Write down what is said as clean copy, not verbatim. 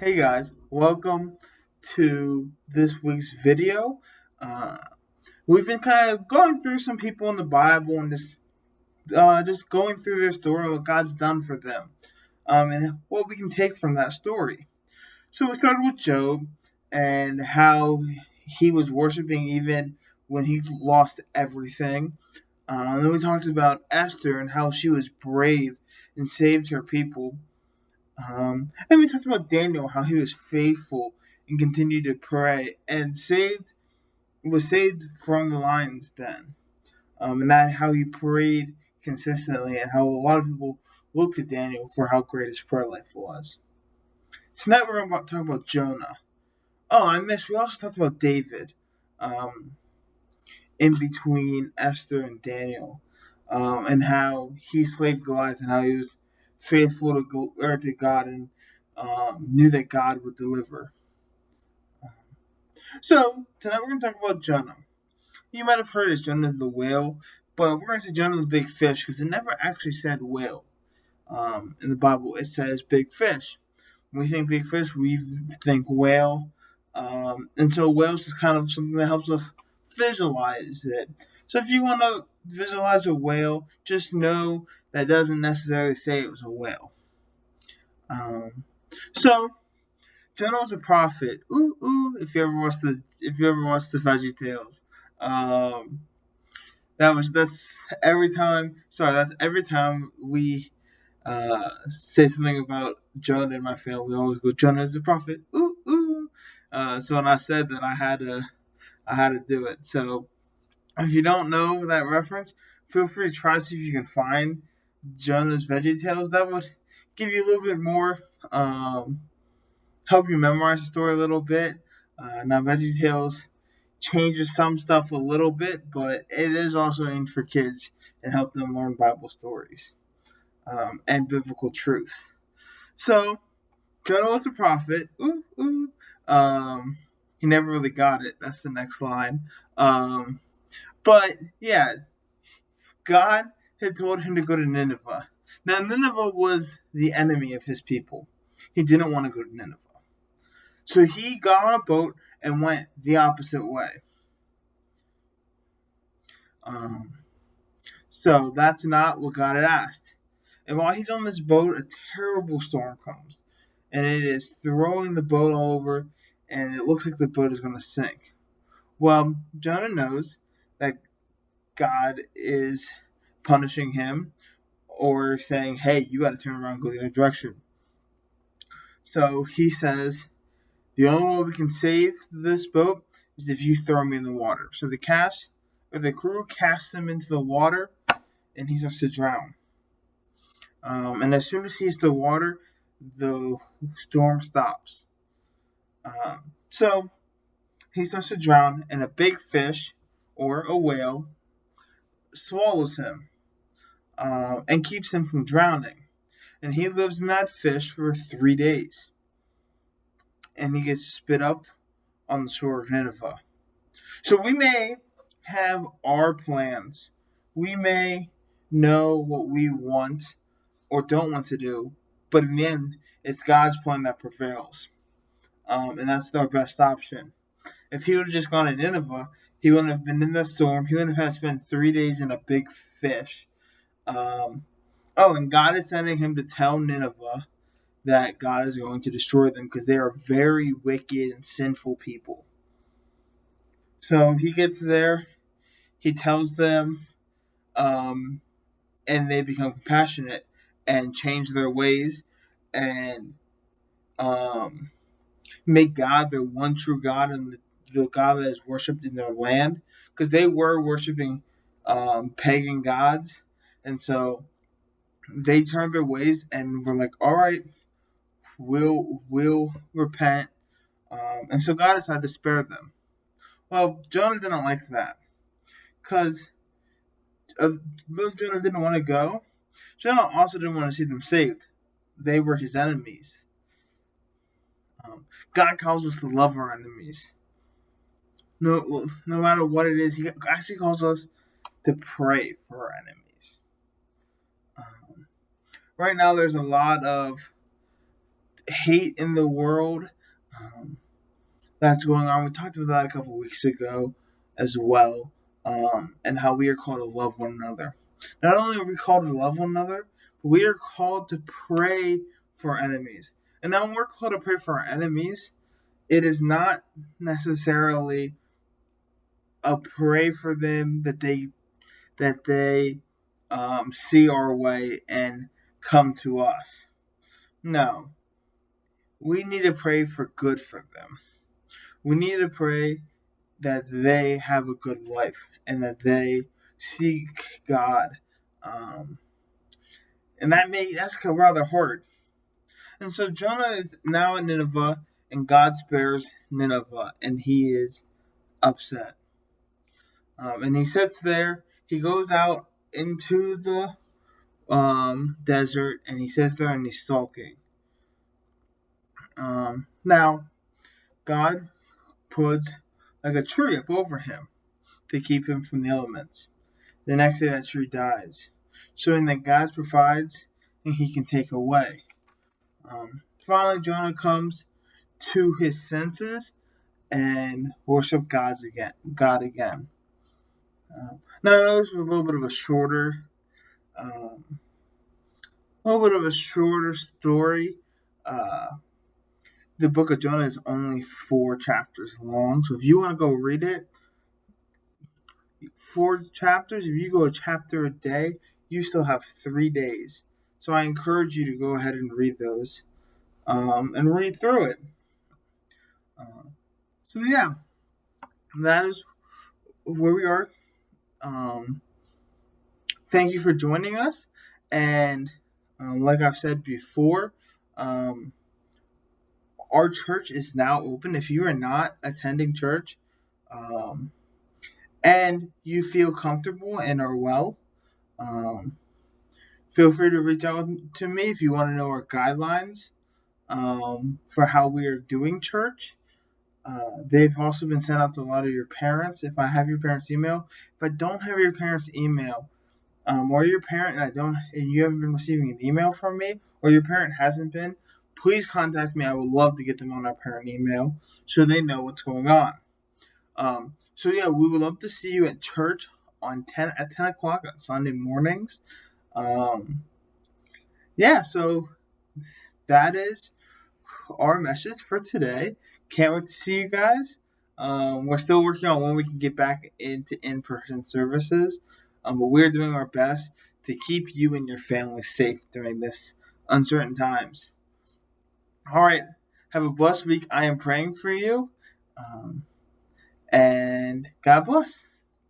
Hey guys, welcome to this week's video. Uh, we've been kind of going through some people in the Bible and just going through their story and what God's done for them, and what we can take from that story. So we started with Job and how he was worshiping even when he lost everything. Then we talked about Esther and how she was brave and saved her people. And we talked about Daniel, how he was faithful and continued to pray and was saved from the lions then. And that how he prayed consistently and how a lot of people looked to Daniel for how great his prayer life was. So now we're about to talk about Jonah. Oh, we also talked about David, um, in between Esther and Daniel, and how he slayed Goliath and how he was faithful to God and knew that God would deliver. So tonight we're going to talk about Jonah. You might have heard as Jonah the whale, but we're going to say Jonah the big fish because it never actually said whale. In the Bible, it says big fish. When we think big fish, we think whale. And so whales is kind of something that helps us visualize it. So if you want to visualize a whale, just know that doesn't necessarily say it was a whale. So Jonah was a prophet. Ooh ooh! If you ever watched the Veggie Tales, um, that's every time. Sorry, that's every time we say something about Jonah in my family. We always go, Jonah is a prophet. Ooh ooh! So when I said that, I had to do it. So if you don't know that reference, feel free to try to see if you can find Jonah's Veggie Tales. That would give you a little bit more. Help you memorize the story a little bit. Now, VeggieTales changes some stuff a little bit, but it is also aimed for kids and help them learn Bible stories and biblical truth. So, Jonah was a prophet. Ooh, ooh. He never really got it. That's the next line. But yeah, God had told him to go to Nineveh. Now, Nineveh was the enemy of his people. He didn't want to go to Nineveh. So he got on a boat and went the opposite way. Um, so that's not what God had asked. And while he's on this boat, a terrible storm comes. And it is throwing the boat all over, and it looks like the boat is going to sink. Well, Jonah knows that God is punishing him or saying, hey, you got to turn around and go the other direction. So he says, the only way we can save this boat is if you throw me in the water. So the crew casts him into the water, and he starts to drown. And as soon as he hits the water, the storm stops. So he starts to drown, and a big fish or a whale swallows him and keeps him from drowning. And he lives in that fish for 3 days, and he gets spit up on the shore of Nineveh. So we may have our plans. We may know what we want or don't want to do, but in the end, it's God's plan that prevails. And that's our best option. If he would have just gone to Nineveh, he wouldn't have been in the storm. He wouldn't have had to spend 3 days in a big fish. And God is sending him to tell Nineveh that God is going to destroy them because they are very wicked and sinful people. So he gets there, he tells them, um, and they become compassionate and change their ways and um, make God their one true God and the God that is worshipped in their land, because they were worshiping pagan gods, and so they turned their ways and were like, "All right, we'll repent," and so God decided to spare them. Well, Jonah didn't like that because though Jonah didn't want to go, Jonah also didn't want to see them saved. They were his enemies. God calls us to love our enemies. No matter what it is, He actually calls us to pray for our enemies. Right now, there's a lot of hate in the world um, that's going on. We talked about that a couple of weeks ago as well, and how we are called to love one another. Not only are we called to love one another, but we are called to pray for our enemies. And now when we're called to pray for our enemies, it is not necessarily a pray for them that they see our way and come to us. No, we need to pray for good for them. We need to pray that they have a good life and that they seek God. Um, and that's rather hard. And so Jonah is now in Nineveh, and God spares Nineveh, and he is upset. And he sits there. He goes out into the desert, and he sits there and he's sulking. Now God puts like a tree up over him to keep him from the elements. The next day, that tree dies, showing that God provides and He can take away. Finally, Jonah comes to his senses and worship God again. Now, this was a little bit of a story. Uh, the book of Jonah is only 4 chapters long, so if you want to go read it, 4 chapters. If you go a chapter a day, you still have 3 days. So I encourage you to go ahead and read those and read through it. So yeah, that is where we are. Um, Thank you for joining us. And like I've said before, um, our church is now open. If you are not attending church um, and you feel comfortable and are well, um, feel free to reach out to me if you want to know our guidelines for how we are doing church. They've also been sent out to a lot of your parents. If I have your parents' email, if I don't have your parents' email, or your parent and you haven't been receiving an email from me, or your parent hasn't been, please contact me. I would love to get them on our parent email so they know what's going on. So yeah, we would love to see you at church at 10 o'clock on Sunday mornings. Um, yeah, so that is our message for today. Can't wait to see you guys. We're still working on when we can get back into in-person services, but we're doing our best to keep you and your family safe during this uncertain times. All right, have a blessed week. I am praying for you, and God bless.